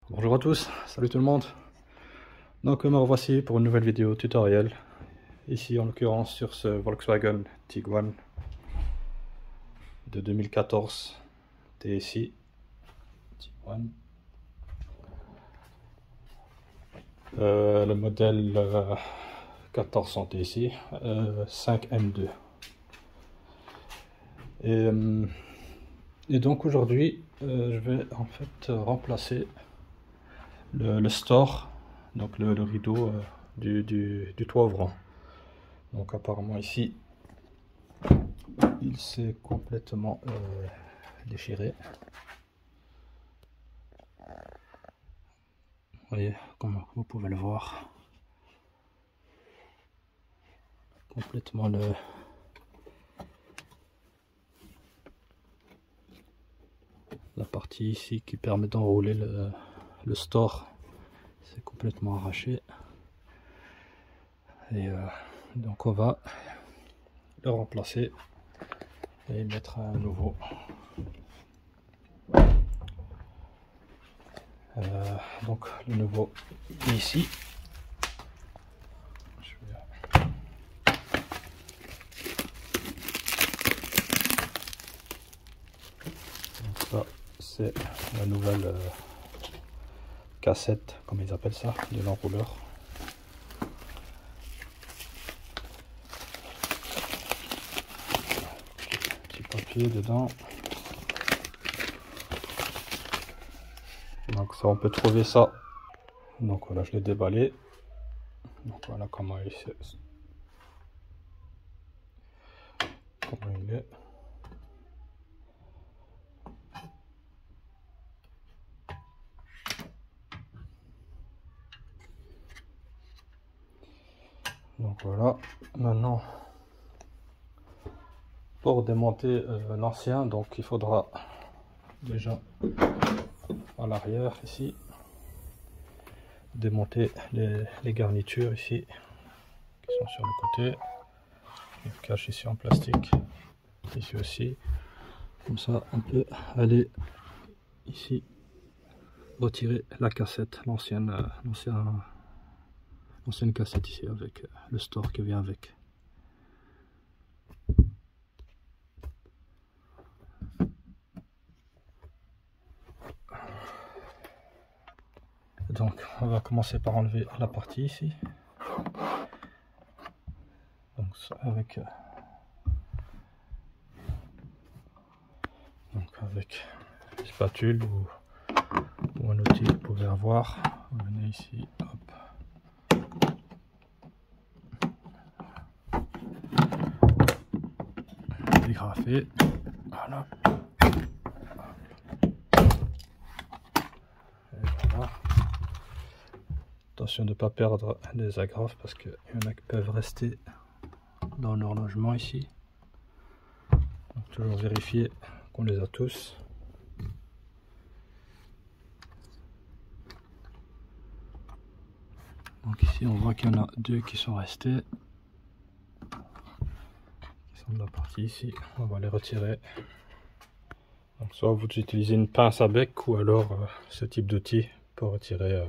Bonjour à tous, salut tout le monde. Donc me revoici pour une nouvelle vidéo tutoriel. Ici en l'occurrence sur ce Volkswagen Tiguan de 2014 TSI Tiguan. Le modèle 1400 TSI 5M2. Et donc aujourd'hui je vais en fait remplacer le store, donc le rideau du toit ouvrant. Donc apparemment ici il s'est complètement déchiré. Vous voyez, comme vous pouvez le voir, complètement la partie ici qui permet d'enrouler le store, c'est complètement arraché. Et donc on va le remplacer et mettre un nouveau. Donc le nouveau est ici. Donc ça c'est la nouvelle cassette, comme ils appellent ça, de l'enrouleur. Petit papier dedans. Donc ça on peut trouver ça. Donc voilà, je l'ai déballé. Donc voilà comment il est. Donc voilà, maintenant pour démonter l'ancien, donc il faudra déjà à l'arrière ici démonter les garnitures ici qui sont sur le côté. Je les cache ici en plastique, ici aussi, comme ça on peut aller ici retirer la cassette, l'ancienne cassette ici avec le store qui vient avec. Donc on va commencer par enlever la partie ici. Donc avec une spatule ou un outil que vous pouvez avoir. Vous venez ici, hop. Dégrafer, voilà. Et voilà. Attention de ne pas perdre des agrafes parce qu'il y en a qui peuvent rester dans l'horlogement ici. Donc toujours vérifier qu'on les a tous. Donc ici on voit qu'il y en a deux qui sont restés, qui sont de la partie ici. On va les retirer. Donc soit vous utilisez une pince à bec ou alors ce type d'outil pour retirer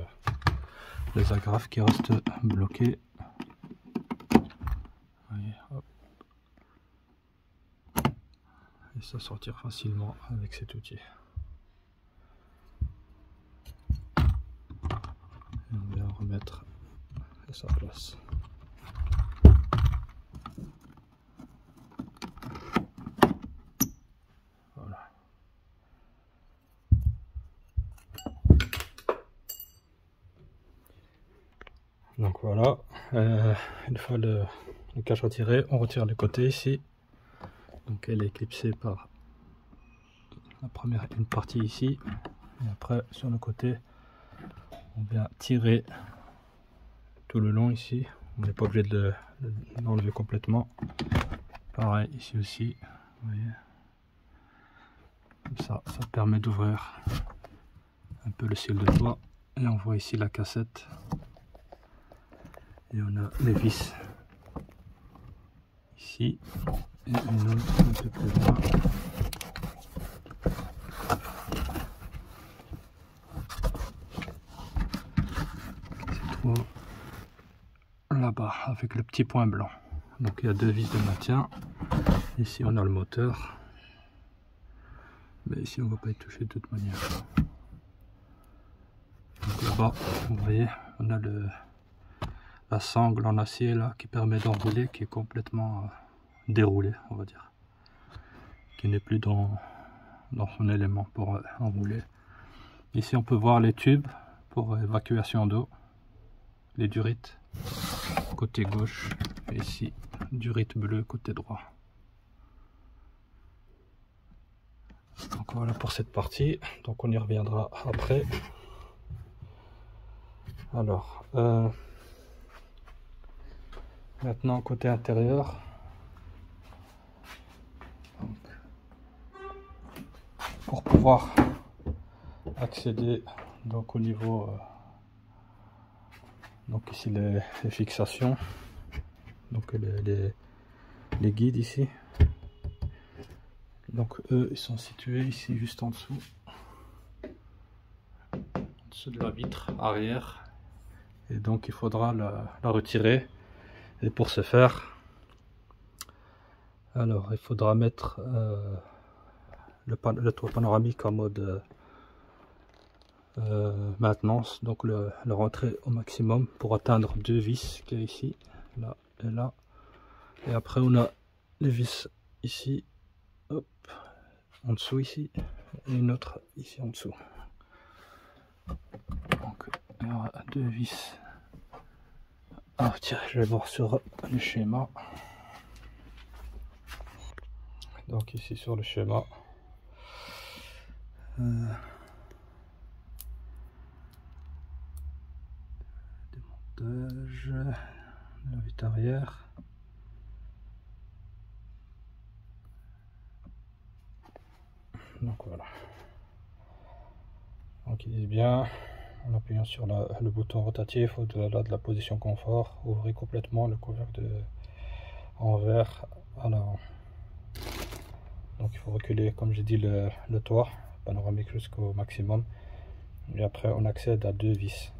les agrafes qui restent bloquées. Voyez, hop. Et ça sortir facilement avec cet outil. Et on vient remettre à sa place. Voilà. Donc voilà, une fois le cache retiré, on retire les côtés ici. Donc elle est clipsée par une partie ici. Et après sur le côté, on vient tirer tout le long ici. On n'est pas obligé de l'enlever complètement. Pareil ici aussi, vous voyez. Comme ça permet d'ouvrir un peu le ciel de toit. Et on voit ici la cassette. Et on a les vis ici. Et une autre un peu plus loin. ou là-bas avec le petit point blanc. Donc il y a deux vis de maintien. Ici on a le moteur, mais ici on ne va pas y toucher de toute manière. Donc là-bas, vous voyez, on a la sangle en acier là qui permet d'enrouler, qui est complètement déroulée, on va dire, qui n'est plus dans son élément pour enrouler. Ici on peut voir les tubes pour évacuation d'eau, les durites côté gauche, et ici durite bleu côté droit. Donc voilà pour cette partie, donc on y reviendra après. Alors maintenant côté intérieur, donc, pour pouvoir accéder donc au niveau donc ici les fixations, donc les guides ici, donc eux ils sont situés ici juste en dessous de la vitre arrière, et donc il faudra la retirer. Et pour ce faire, alors il faudra mettre le toit panoramique en mode maintenance, donc le rentrer au maximum pour atteindre deux vis qu'il y a ici, là et là, et après on a les vis ici, hop, en dessous ici, et une autre ici en dessous. Donc il y aura deux vis. Ah tiens, je vais voir sur le schéma. Donc ici sur le schéma, démontage, la vitre arrière. Donc voilà. Donc ils disent bien, en appuyant sur le bouton rotatif au-delà de la position confort, ouvrez complètement le couvercle en verre à l'avant. Donc il faut reculer, comme j'ai dit, le toit panoramique jusqu'au maximum, et après on accède à deux vis.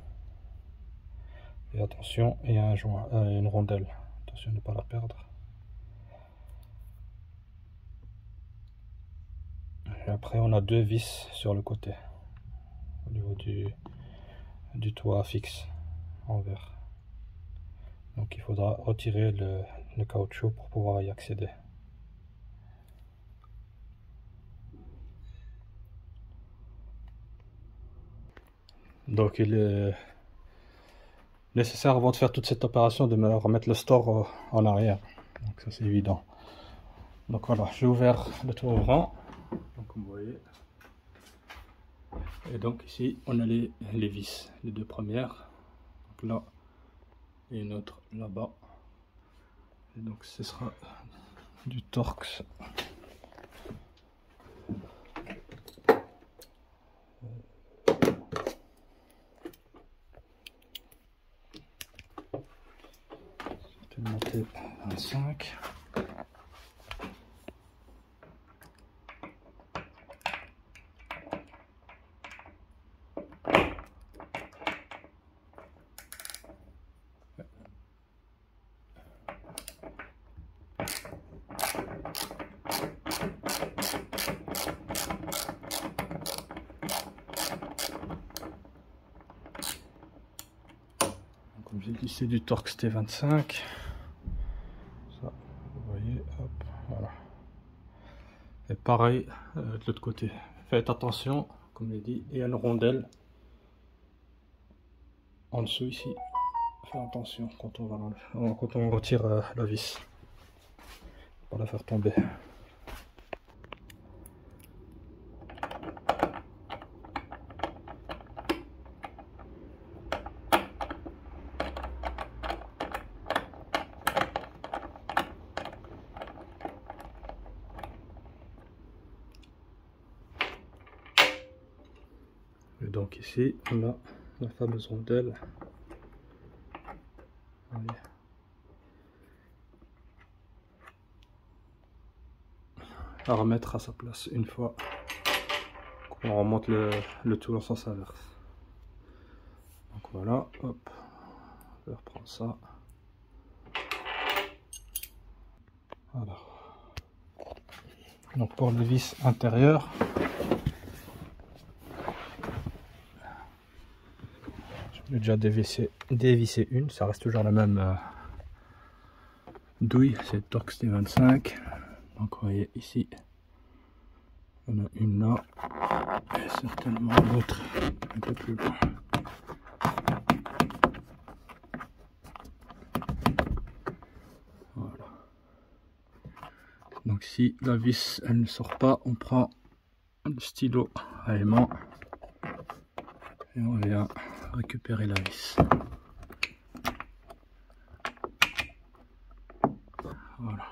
Et attention, il y a un joint, une rondelle, attention de ne pas la perdre. Et après on a deux vis sur le côté, au niveau du toit fixe en verre. Donc il faudra retirer le caoutchouc pour pouvoir y accéder. Donc il est nécessaire, avant de faire toute cette opération, de me remettre le store en arrière. Donc ça c'est évident. Donc voilà, j'ai ouvert le toit ouvrant, donc comme vous voyez. Et donc ici on a les vis, les deux premières, donc là et une autre là-bas. Et donc ce sera du Torx. Je vais monter à 25. Comme j'ai dit, c'est du Torx T25. Ça, vous voyez, hop, voilà. Et pareil de l'autre côté. Faites attention, comme j'ai dit, il y a une rondelle en dessous ici. Faites attention quand on retire la vis, pour la faire tomber. Et donc ici on a la fameuse rondelle. Allez. À remettre à sa place une fois qu'on remonte le tout en sens inverse. Donc voilà, hop, Je vais reprendre ça. Voilà. Donc pour les vis intérieures, j'ai déjà dévissé une, ça reste toujours la même douille, c'est Torx T25. Donc vous voyez ici, il y en a une là, et certainement l'autre un peu plus loin. Voilà. Donc si la vis elle ne sort pas, on prend le stylo à aimant et on vient récupérer la vis. Voilà.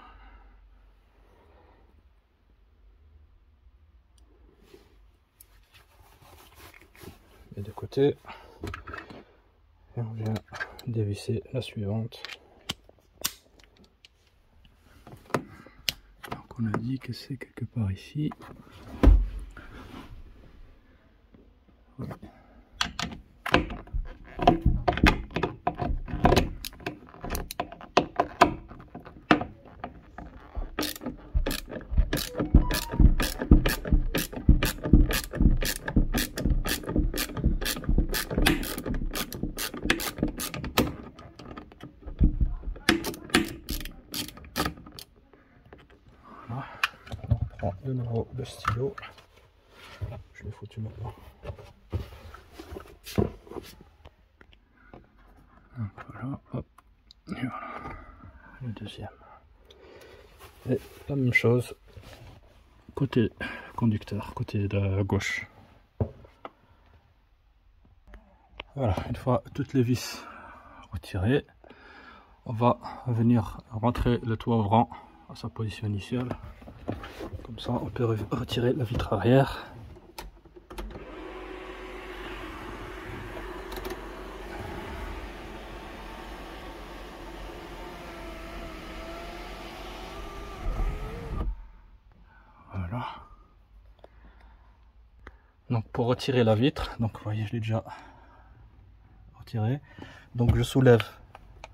Et de côté, et on vient dévisser la suivante. Donc on a dit que c'est quelque part ici. Voilà. On prend de nouveau le stylo. Je l'ai foutu maintenant. Donc voilà, hop, et voilà, le deuxième. Et la même chose côté conducteur, côté de gauche. Voilà, une fois toutes les vis retirées, on va venir rentrer le toit ouvrant à sa position initiale. Comme ça, on peut retirer la vitre arrière. Voilà. Donc pour retirer la vitre, donc vous voyez, je l'ai déjà retiré. Donc je soulève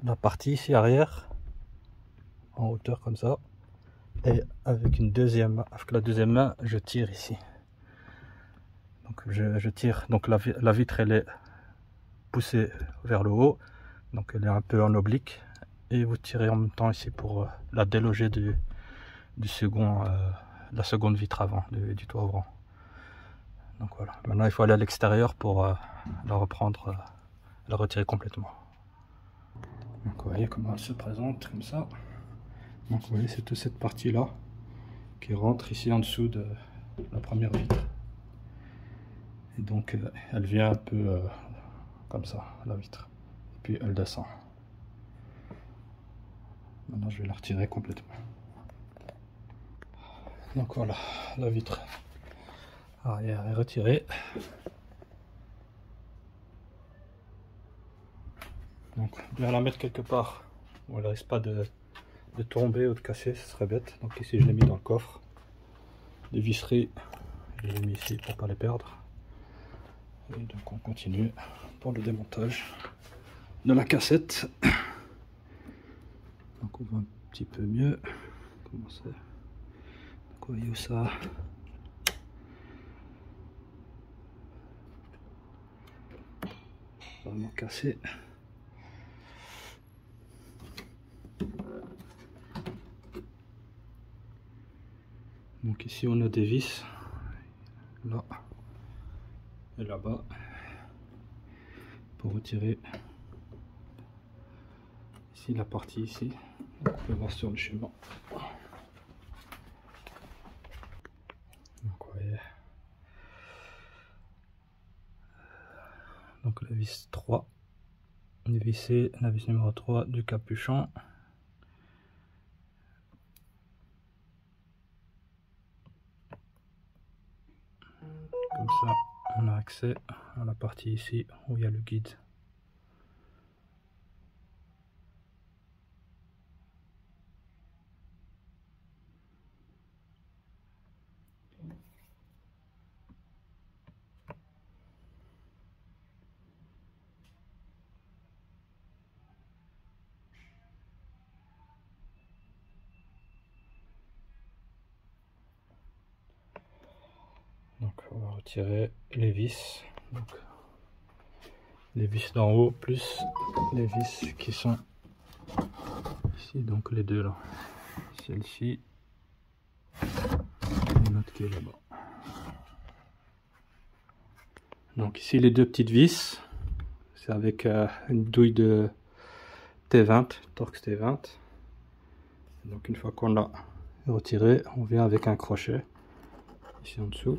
la partie ici arrière en hauteur comme ça, et avec la deuxième main, je tire ici. Donc je tire. Donc la vitre elle est poussée vers le haut, donc elle est un peu en oblique, et vous tirez en même temps ici pour la déloger du second, la seconde vitre avant du toit ouvrant. Donc voilà. Maintenant il faut aller à l'extérieur pour la reprendre, la retirer complètement. Donc vous voyez comment elle se présente comme ça. Donc vous voyez, c'est toute cette partie là qui rentre ici en dessous de la première vitre. Et donc elle vient un peu comme ça, la vitre. Puis elle descend. Maintenant je vais la retirer complètement. Donc voilà, la vitre arrière est retirée. Donc bien la mettre quelque part où elle ne risque pas de tomber ou de casser, ce serait bête. Donc ici je l'ai mis dans le coffre. Les visseries, je les ai mis ici pour ne pas les perdre. Et donc on continue pour le démontage de la cassette. Donc on voit un petit peu mieux comment c'est. Donc vous voyez où ça vraiment cassé. Donc ici on a des vis là et là-bas pour retirer ici la partie ici. Donc on peut voir sur le schéma. Donc, vous voyez. Donc la vis 3 on est vissé, la vis numéro 3 du capuchon. Comme ça on a accès à la partie ici où il y a le guide. retirer les vis. Donc, les vis d'en haut plus les vis qui sont ici, donc les deux là. Celle-ci et l'autre qui est là-bas. Donc ici les deux petites vis, c'est avec une douille de T20, Torx T20. Donc une fois qu'on l'a retiré, on vient avec un crochet ici en dessous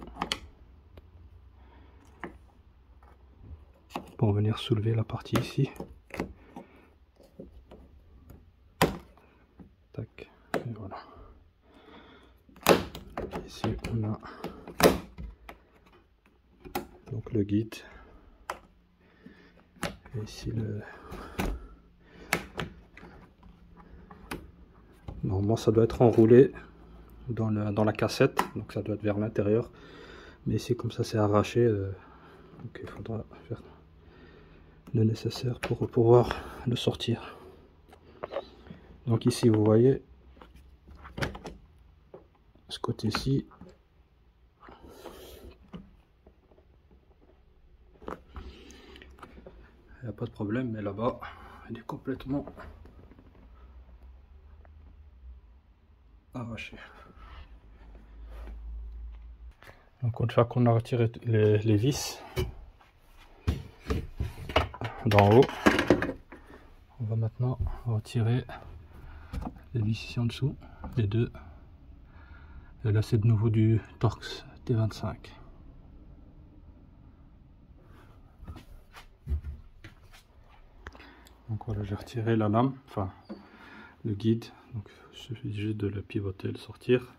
pour venir soulever la partie ici. Tac, et voilà. Ici on a donc le guide et ici le... Normalement ça doit être enroulé dans la cassette, donc ça doit être vers l'intérieur, mais ici comme ça c'est arraché, donc il faudra faire le nécessaire pour pouvoir le sortir. Donc ici vous voyez ce côté-ci, il n'y a pas de problème, mais là-bas il est complètement arraché. Donc une fois qu'on a retiré les vis d'en haut, on va maintenant retirer les vis ici en dessous, les deux. Et là c'est de nouveau du Torx T25. Donc voilà, j'ai retiré la lame, enfin le guide, donc il suffit juste de le pivoter, le sortir.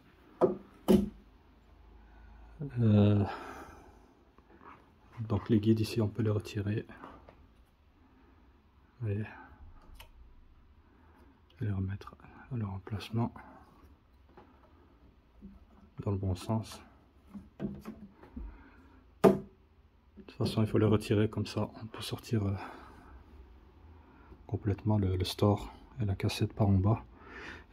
Donc les guides ici on peut les retirer et les remettre à leur emplacement dans le bon sens. De toute façon il faut les retirer, comme ça on peut sortir complètement le store et la cassette par en bas.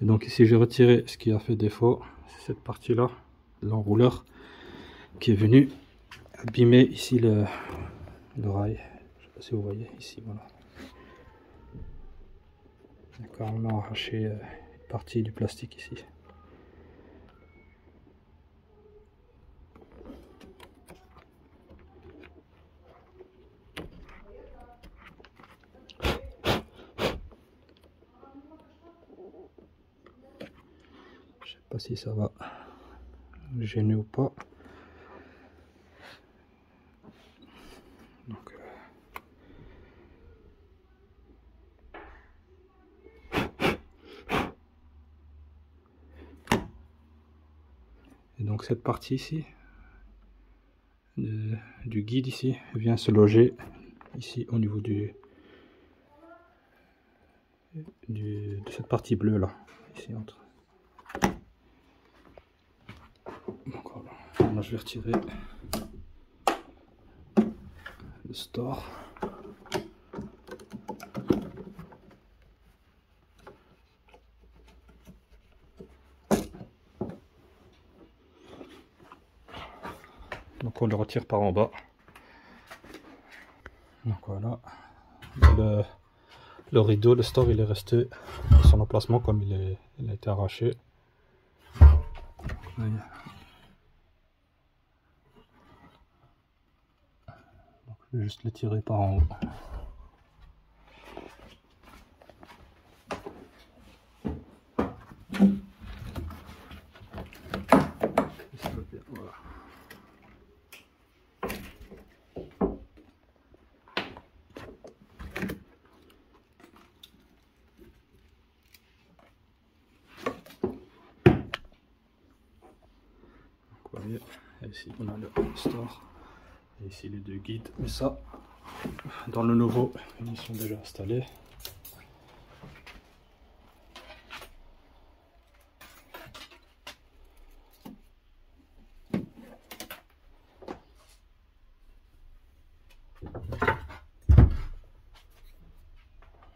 Et donc ici j'ai retiré ce qui a fait défaut, c'est cette partie là, l'enrouleur qui est venu abîmer ici le rail. Je sais pas si vous voyez ici, voilà. D'accord, on a arraché une partie du plastique ici. Je sais pas si ça va gêner ou pas. Donc, et donc cette partie ici du guide ici vient se loger ici au niveau de cette partie bleue là, ici entre. Donc voilà, maintenant je vais retirer le store. Donc on le retire par en bas. Donc voilà, le rideau, le store il est resté à son emplacement comme il a été arraché. Donc je vais juste le tirer par en haut. Voilà. Vous voyez, ici on a le store et ici les deux guides, mais ça dans le nouveau ils sont déjà installés.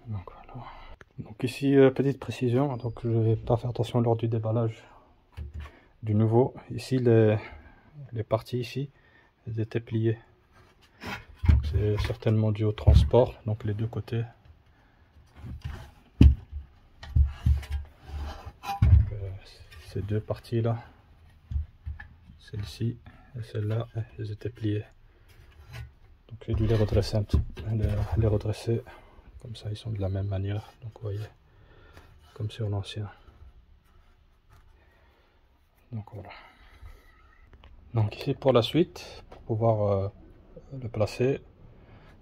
Donc voilà. Donc ici petite précision, donc je vais pas faire attention lors du déballage du nouveau. Ici les parties ici elles étaient pliées. C'est certainement dû au transport, donc les deux côtés. Ces deux parties là, celle-ci et celle-là, elles étaient pliées. Donc j'ai dû les redresser un petit peu, les redresser comme ça, ils sont de la même manière. Donc vous voyez, comme sur l'ancien. Donc voilà. Donc ici pour la suite, pour pouvoir le placer,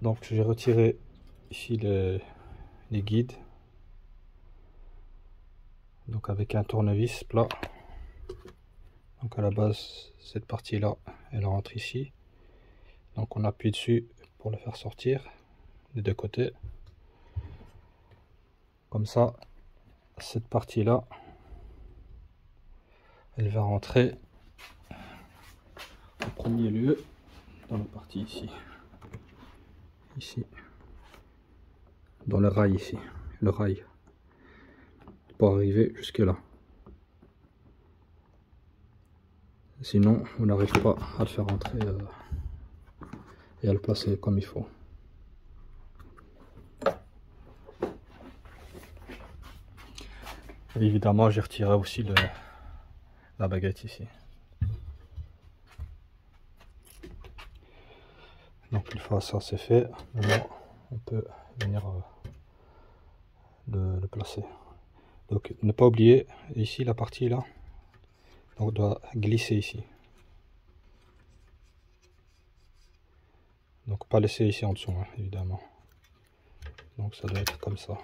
donc j'ai retiré ici les guides, donc avec un tournevis plat. Donc à la base, cette partie là elle rentre ici, donc on appuie dessus pour le faire sortir des deux côtés, comme ça cette partie là elle va rentrer en premier lieu dans la partie ici dans le rail ici, le rail, pour arriver jusque là. Sinon on n'arrive pas à le faire rentrer et à le placer comme il faut. Et évidemment j'ai retiré aussi la baguette ici. Donc une fois ça c'est fait, maintenant on peut venir le placer. Donc ne pas oublier ici la partie là, donc on doit glisser ici. Donc pas laisser ici en dessous, hein, évidemment. Donc ça doit être comme ça.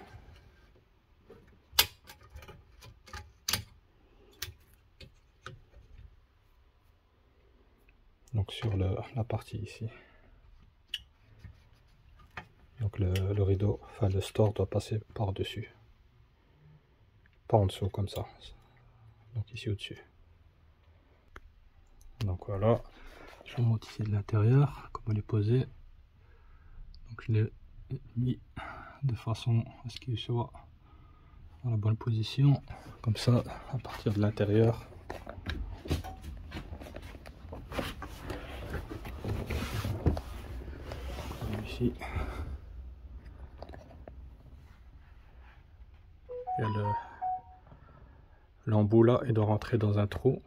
Donc sur la partie ici. Donc le rideau, enfin le store doit passer par dessus. Pas en dessous comme ça. Donc ici au-dessus. Donc voilà. Je vous montre ici de l'intérieur, comment les poser. Donc je l'ai mis de façon à ce qu'il soit dans la bonne position. Comme ça, à partir de l'intérieur. Ici. Il y a l'embout là, il doit rentrer dans un trou.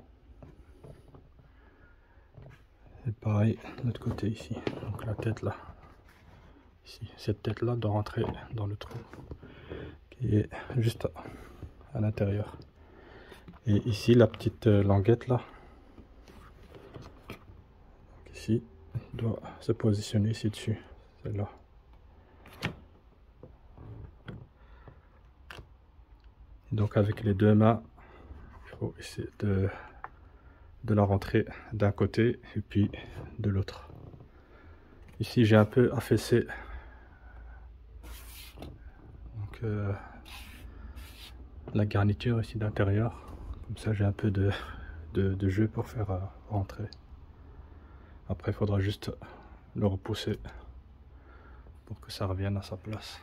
Et pareil de l'autre côté ici. Donc la tête là. Ici. Cette tête là doit rentrer dans le trou qui est juste à l'intérieur. Et ici la petite languette là. Donc ici doit se positionner ici dessus. Celle-là. Donc avec les deux mains, il faut essayer de la rentrer d'un côté et puis de l'autre. Ici j'ai un peu affaissé donc, la garniture ici d'intérieur. Comme ça j'ai un peu de jeu pour faire rentrer. Après il faudra juste le repousser pour que ça revienne à sa place.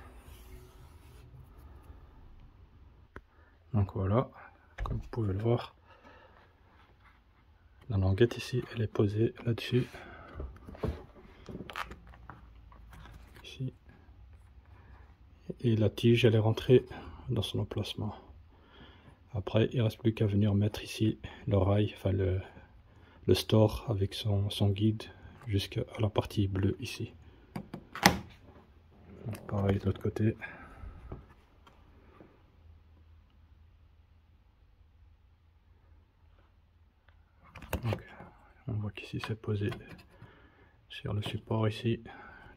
Donc voilà, comme vous pouvez le voir, la languette ici elle est posée là-dessus. Ici. Et la tige elle est rentrée dans son emplacement. Après il ne reste plus qu'à venir mettre ici le rail, enfin le store avec son guide jusqu'à la partie bleue ici. Pareil de l'autre côté. Donc, on voit qu'ici c'est posé sur le support ici.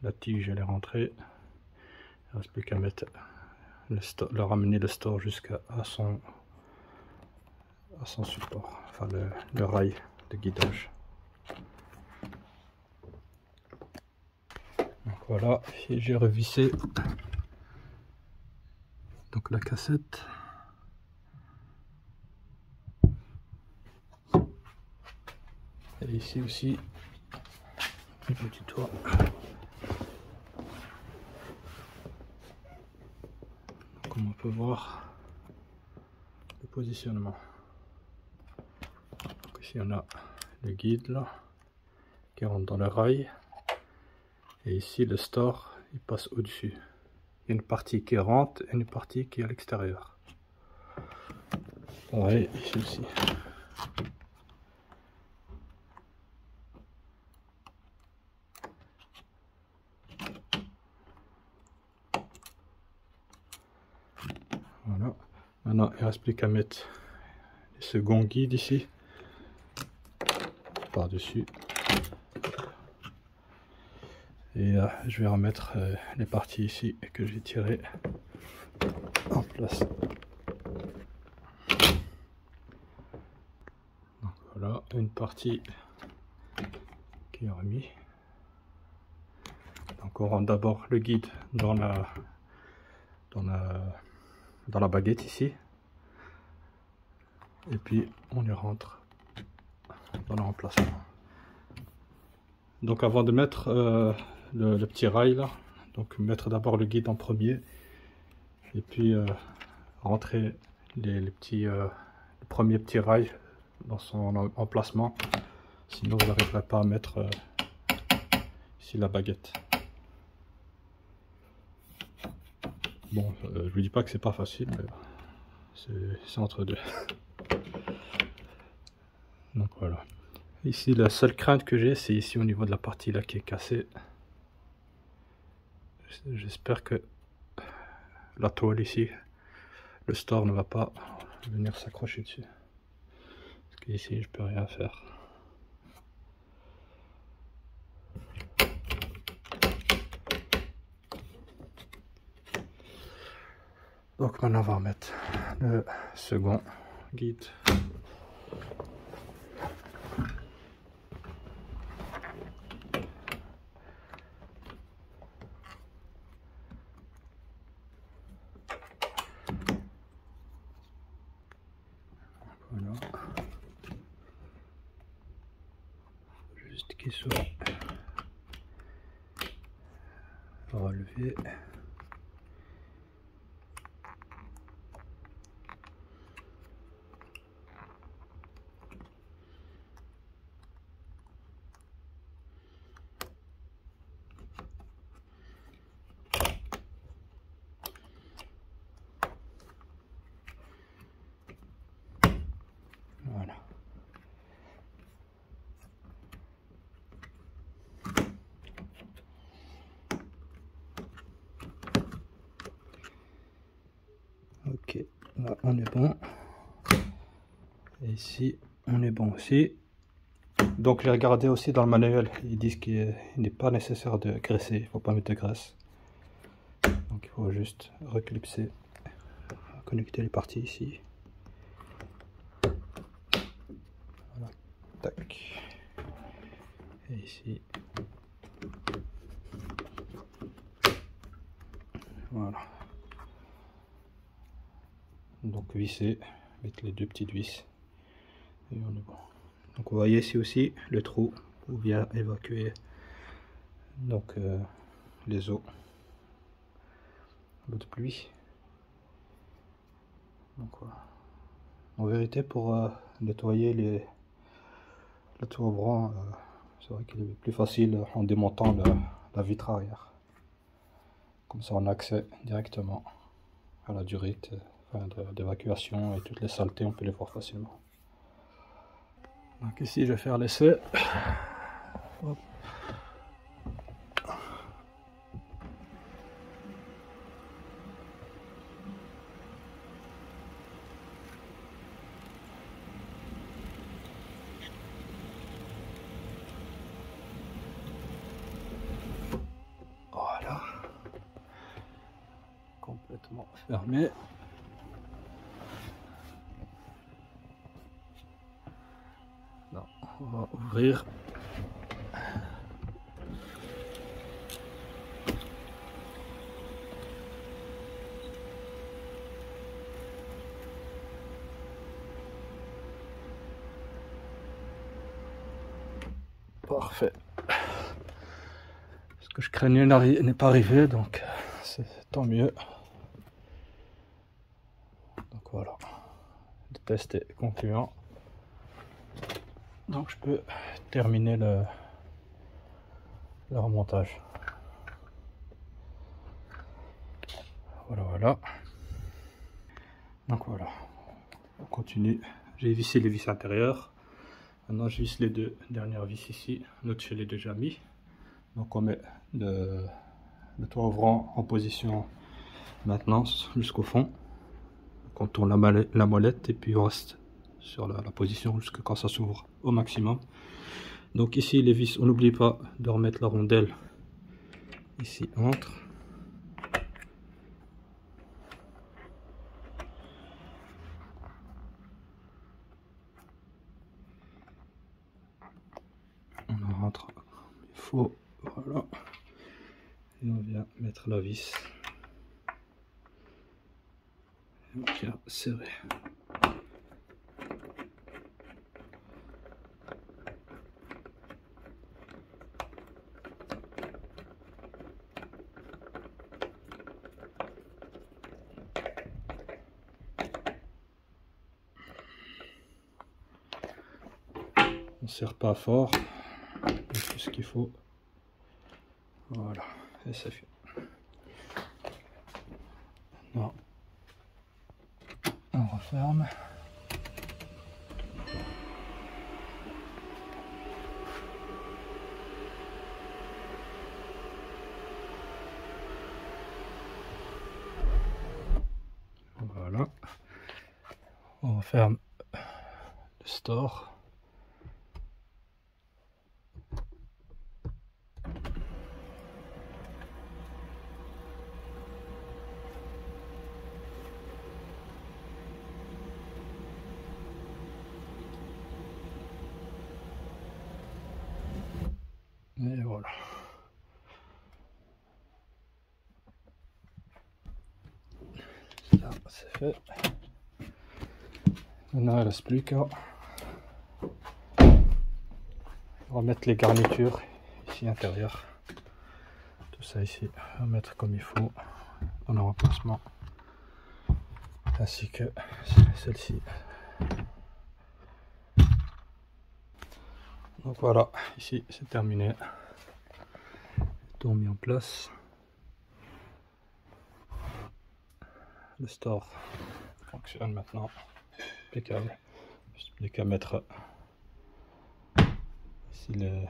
La tige elle est rentrée. Il ne reste plus qu'à mettre le ramener le store jusqu'à son support, enfin le rail de guidage. Donc voilà, j'ai revissé donc la cassette. Et ici aussi le petit toit. Comme on peut voir le positionnement. Donc ici on a le guide là qui rentre dans le rail. Et ici le store il passe au-dessus. Il y a une partie qui rentre et une partie qui est à l'extérieur. Pareil ici aussi. Voilà. Maintenant il ne reste plus qu'à mettre les seconds guides ici par-dessus. Et je vais remettre les parties ici que j'ai tirées en place. Donc voilà une partie qui est remise. Donc on rentre d'abord le guide dans la baguette ici. Et puis on y rentre dans le remplacement. Donc avant de mettre le petit rail là, donc mettre d'abord le guide en premier et puis rentrer le premier petit rail dans son emplacement, sinon vous n'arriverez pas à mettre ici la baguette. Bon, je vous dis pas que c'est pas facile, mais c'est entre deux. Donc voilà. Ici la seule crainte que j'ai, c'est ici au niveau de la partie là qui est cassée. J'espère que la toile ici, le store ne va pas venir s'accrocher dessus. Parce qu'ici je peux rien faire. Donc maintenant on va remettre le second guide. Voilà. Juste qu'il soit relevé. Voilà. Ok, là on est bon. Et ici on est bon aussi. Donc j'ai regardé aussi dans le manuel, ils disent qu'il n'est pas nécessaire de graisser, il ne faut pas mettre de graisse. Donc il faut juste reclipser, connecter les parties ici. Voilà, tac. Et ici. Voilà. Donc visser avec les deux petites vis. Et on est bon. Donc vous voyez ici aussi le trou où vient évacuer donc les eaux de pluie. Donc voilà. En vérité pour nettoyer le toit ouvrant, c'est vrai qu'il est plus facile en démontant la vitre arrière. Comme ça on a accès directement à la durite d'évacuation et toutes les saletés on peut les voir facilement. Donc ici je vais faire l'essai. Hop. Voilà. Complètement fermé. Non, on va ouvrir. Parfait. Ce que je craignais n'est pas arrivé, donc c'est tant mieux. Donc voilà, le test est concluant. Donc je peux terminer le remontage. Voilà. Donc voilà, on continue. J'ai vissé les vis intérieures. Maintenant je visse les deux dernières vis ici. L'autre je l'ai déjà mis. Donc on met le toit ouvrant en position maintenance jusqu'au fond. On tourne la molette et puis on reste sur la position jusqu'à quand ça s'ouvre au maximum. Donc ici les vis, on n'oublie pas de remettre la rondelle ici entre. On rentre, il faut, voilà, et on vient mettre la vis. Et on vient serrer. On ne serre pas fort, tout ce qu'il faut. Voilà, et c'est fait. Maintenant, on referme. Voilà, on referme le store. Et voilà. Ça, c'est fait. Maintenant, il ne reste plus qu'à remettre les garnitures ici intérieures. Tout ça ici, remettre comme il faut dans le remplacement. Ainsi que celle-ci. Donc voilà, ici c'est terminé. Tout mis en place. Le store fonctionne maintenant. Impeccable. Juste plus qu'à mettre ici les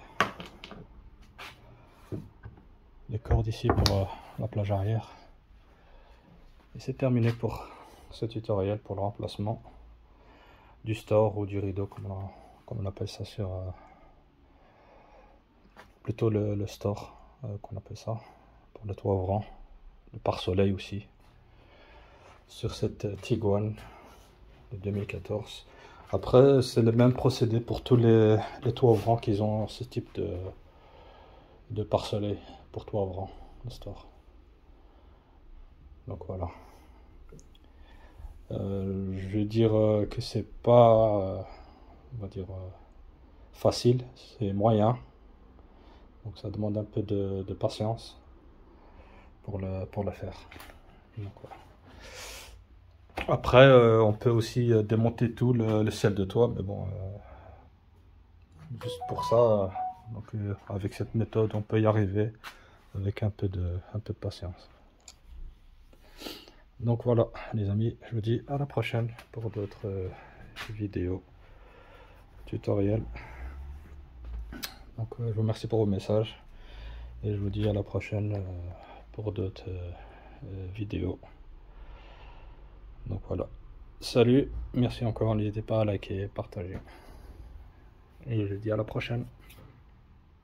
cordes ici pour la plage arrière. Et c'est terminé pour ce tutoriel pour le remplacement du store ou du rideau comme on appelle ça sur plutôt le store qu'on appelle ça pour le toit ouvrant, le pare-soleil aussi sur cette Tiguan de 2014. Après c'est le même procédé pour tous les toits ouvrants qui ont ce type de pare-soleil pour toit ouvrant, le store. Donc voilà. Je veux dire que c'est pas, on va dire, facile, c'est moyen. Donc ça demande un peu de patience pour le faire. Donc, voilà. Après, on peut aussi démonter tout le ciel de toit, mais bon, juste pour ça, donc, avec cette méthode, on peut y arriver avec un peu de patience. Donc voilà les amis, je vous dis à la prochaine pour d'autres vidéos, tutoriels. Donc je vous remercie pour vos messages et je vous dis à la prochaine pour d'autres vidéos. Donc voilà, salut, merci encore, n'hésitez pas à liker, partager et je vous dis à la prochaine.